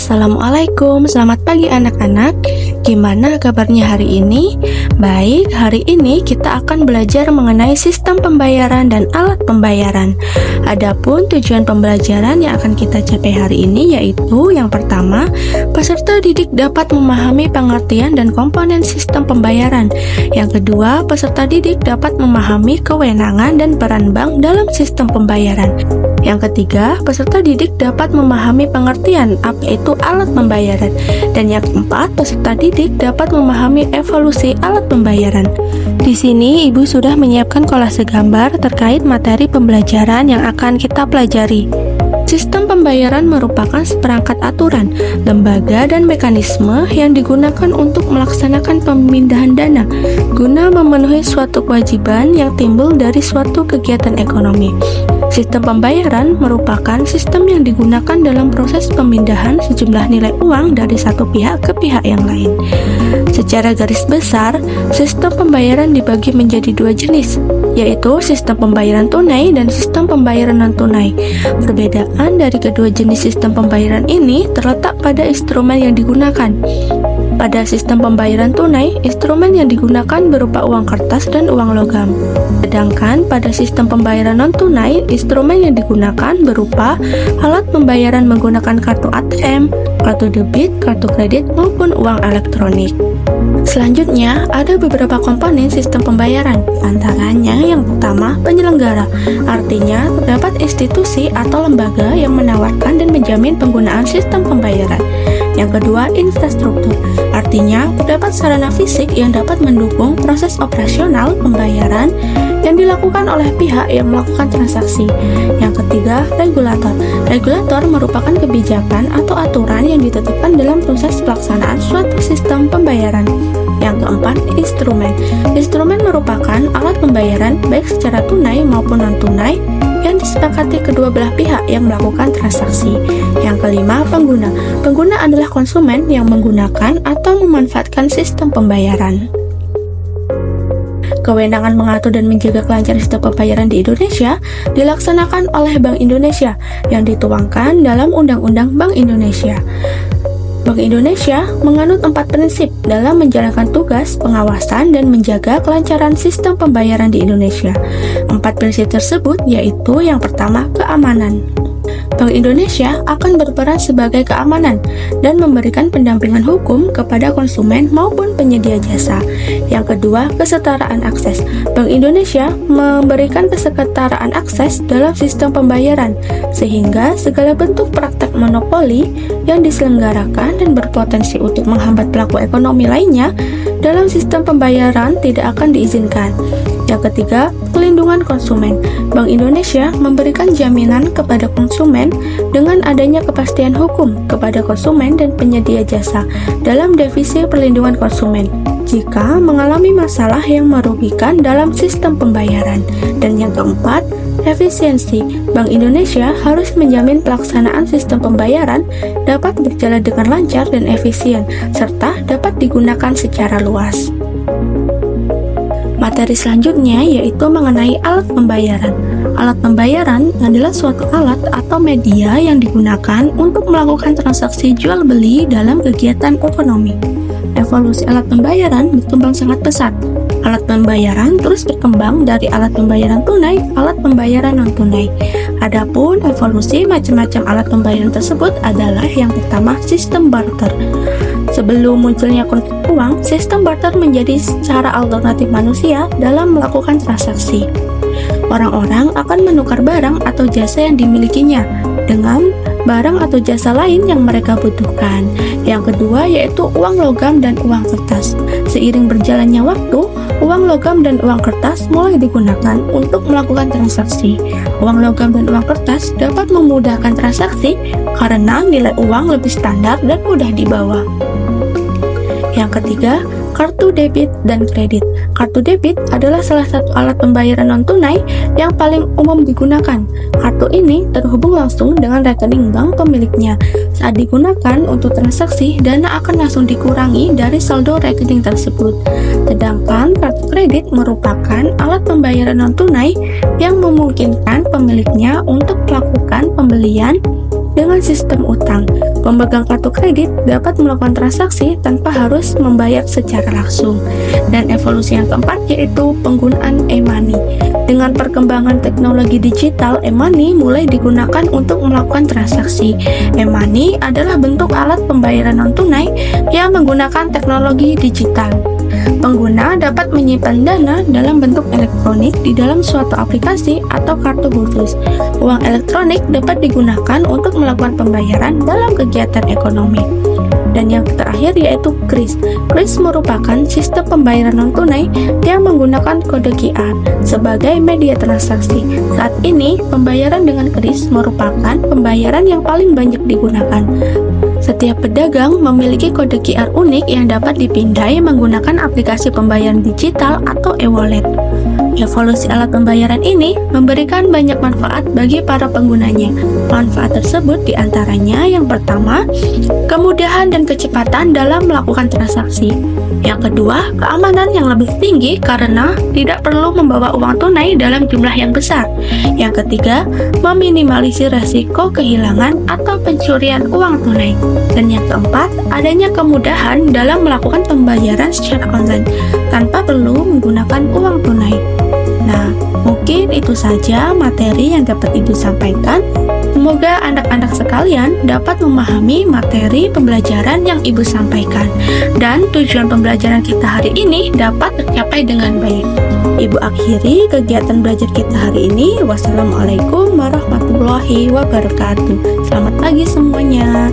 Assalamualaikum, selamat pagi anak-anak. Gimana kabarnya hari ini? Baik, hari ini kita akan belajar mengenai sistem pembayaran dan alat pembayaran. Adapun tujuan pembelajaran yang akan kita capai hari ini yaitu yang pertama, peserta didik dapat memahami pengertian dan komponen sistem pembayaran. Yang kedua, peserta didik dapat memahami kewenangan dan peran bank dalam sistem pembayaran. Yang ketiga, peserta didik dapat memahami pengertian apa itu alat pembayaran. Dan yang keempat, peserta didik dapat memahami evolusi alat pembayaran. Di sini Ibu sudah menyiapkan kolase gambar terkait materi pembelajaran yang akan kita pelajari. Sistem pembayaran merupakan seperangkat aturan, lembaga, dan mekanisme yang digunakan untuk melaksanakan pemindahan dana guna memenuhi suatu kewajiban yang timbul dari suatu kegiatan ekonomi. Sistem pembayaran merupakan sistem yang digunakan dalam proses pemindahan sejumlah nilai uang dari satu pihak ke pihak yang lain. Secara garis besar, sistem pembayaran dibagi menjadi dua jenis, yaitu sistem pembayaran tunai dan sistem pembayaran non-tunai. Perbedaan dari kedua jenis sistem pembayaran ini terletak pada instrumen yang digunakan. Pada sistem pembayaran tunai, instrumen yang digunakan berupa uang kertas dan uang logam. Sedangkan pada sistem pembayaran non-tunai, instrumen yang digunakan berupa alat pembayaran menggunakan kartu ATM, kartu debit, kartu kredit, maupun uang elektronik. Selanjutnya, ada beberapa komponen sistem pembayaran. Antaranya yang pertama, penyelenggara. Artinya, terdapat institusi atau lembaga yang menawarkan dan menjamin penggunaan sistem pembayaran. Yang kedua, infrastruktur. Artinya, terdapat sarana fisik yang dapat mendukung proses operasional pembayaran yang dilakukan oleh pihak yang melakukan transaksi. Yang ketiga, regulator. Regulator merupakan kebijakan atau aturan yang ditetapkan dalam proses pelaksanaan suatu sistem pembayaran. Yang keempat, instrumen. Instrumen merupakan alat pembayaran baik secara tunai maupun non-tunai yang disepakati kedua belah pihak yang melakukan transaksi. Yang kelima, pengguna. Pengguna adalah konsumen yang menggunakan atau memanfaatkan sistem pembayaran. Kewenangan mengatur dan menjaga kelancaran sistem pembayaran di Indonesia dilaksanakan oleh Bank Indonesia yang dituangkan dalam Undang-Undang Bank Indonesia. Bank Indonesia menganut 4 prinsip dalam menjalankan tugas pengawasan dan menjaga kelancaran sistem pembayaran di Indonesia. 4 prinsip tersebut yaitu yang pertama, keamanan. Bank Indonesia akan berperan sebagai keamanan dan memberikan pendampingan hukum kepada konsumen maupun penyedia jasa. Yang kedua, kesetaraan akses. Bank Indonesia memberikan kesetaraan akses dalam sistem pembayaran sehingga segala bentuk praktek monopoli yang diselenggarakan dan berpotensi untuk menghambat pelaku ekonomi lainnya dalam sistem pembayaran tidak akan diizinkan. Yang ketiga, pelindungan konsumen. Bank Indonesia memberikan jaminan kepada konsumen dengan adanya kepastian hukum kepada konsumen dan penyedia jasa dalam divisi perlindungan konsumen jika mengalami masalah yang merugikan dalam sistem pembayaran. Dan yang keempat, efisiensi. Bank Indonesia harus menjamin pelaksanaan sistem pembayaran dapat berjalan dengan lancar dan efisien serta dapat digunakan secara luas. Materi selanjutnya yaitu mengenai alat pembayaran. Alat pembayaran adalah suatu alat atau media yang digunakan untuk melakukan transaksi jual beli dalam kegiatan ekonomi. Evolusi alat pembayaran berkembang sangat pesat. Alat pembayaran terus berkembang dari alat pembayaran tunai, alat pembayaran non-tunai. Adapun evolusi macam-macam alat pembayaran tersebut adalah yang pertama, sistem barter. Sebelum munculnya kontak uang, sistem barter menjadi cara alternatif manusia dalam melakukan transaksi. Orang-orang akan menukar barang atau jasa yang dimilikinya dengan barang atau jasa lain yang mereka butuhkan. Yang kedua yaitu uang logam dan uang kertas. Seiring berjalannya waktu, uang logam dan uang kertas mulai digunakan untuk melakukan transaksi. Uang logam dan uang kertas dapat memudahkan transaksi karena nilai uang lebih standar dan mudah dibawa. Yang ketiga, kartu debit dan kredit. Kartu debit adalah salah satu alat pembayaran non-tunai yang paling umum digunakan. Kartu ini terhubung langsung dengan rekening bank pemiliknya. Saat digunakan untuk transaksi, dana akan langsung dikurangi dari saldo rekening tersebut. Sedangkan kartu kredit merupakan alat pembayaran non-tunai yang memungkinkan pemiliknya untuk melakukan pembelian dengan perkembangan sistem utang. Pemegang kartu kredit dapat melakukan transaksi tanpa harus membayar secara langsung. Dan evolusi yang keempat yaitu penggunaan e-money. Dengan perkembangan teknologi digital, e-money mulai digunakan untuk melakukan transaksi. E-money adalah bentuk alat pembayaran non-tunai yang menggunakan teknologi digital. Pengguna dapat menyimpan dana dalam bentuk elektronik di dalam suatu aplikasi atau kartu khusus. Uang elektronik dapat digunakan untuk melakukan pembayaran dalam kegiatan ekonomi. Dan yang terakhir yaitu KRIS. KRIS merupakan sistem pembayaran non-tunai yang menggunakan kode QR sebagai media transaksi. Saat ini, pembayaran dengan KRIS merupakan pembayaran yang paling banyak digunakan. Setiap pedagang memiliki kode QR unik yang dapat dipindai menggunakan aplikasi pembayaran digital atau e-wallet. Evolusi alat pembayaran ini memberikan banyak manfaat bagi para penggunanya. Manfaat tersebut diantaranya yang pertama, kemudahan dan kecepatan dalam melakukan transaksi. Yang kedua, keamanan yang lebih tinggi karena tidak perlu membawa uang tunai dalam jumlah yang besar. Yang ketiga, meminimalisir resiko kehilangan atau pencurian uang tunai. Dan yang keempat, adanya kemudahan dalam melakukan pembayaran secara online tanpa perlu menggunakan uang tunai. Nah, mungkin itu saja materi yang dapat Ibu sampaikan. Semoga anak-anak sekalian dapat memahami materi pembelajaran yang Ibu sampaikan dan tujuan pembelajaran kita hari ini dapat tercapai dengan baik. Ibu akhiri kegiatan belajar kita hari ini. Wassalamualaikum warahmatullahi wabarakatuh. Selamat pagi semuanya.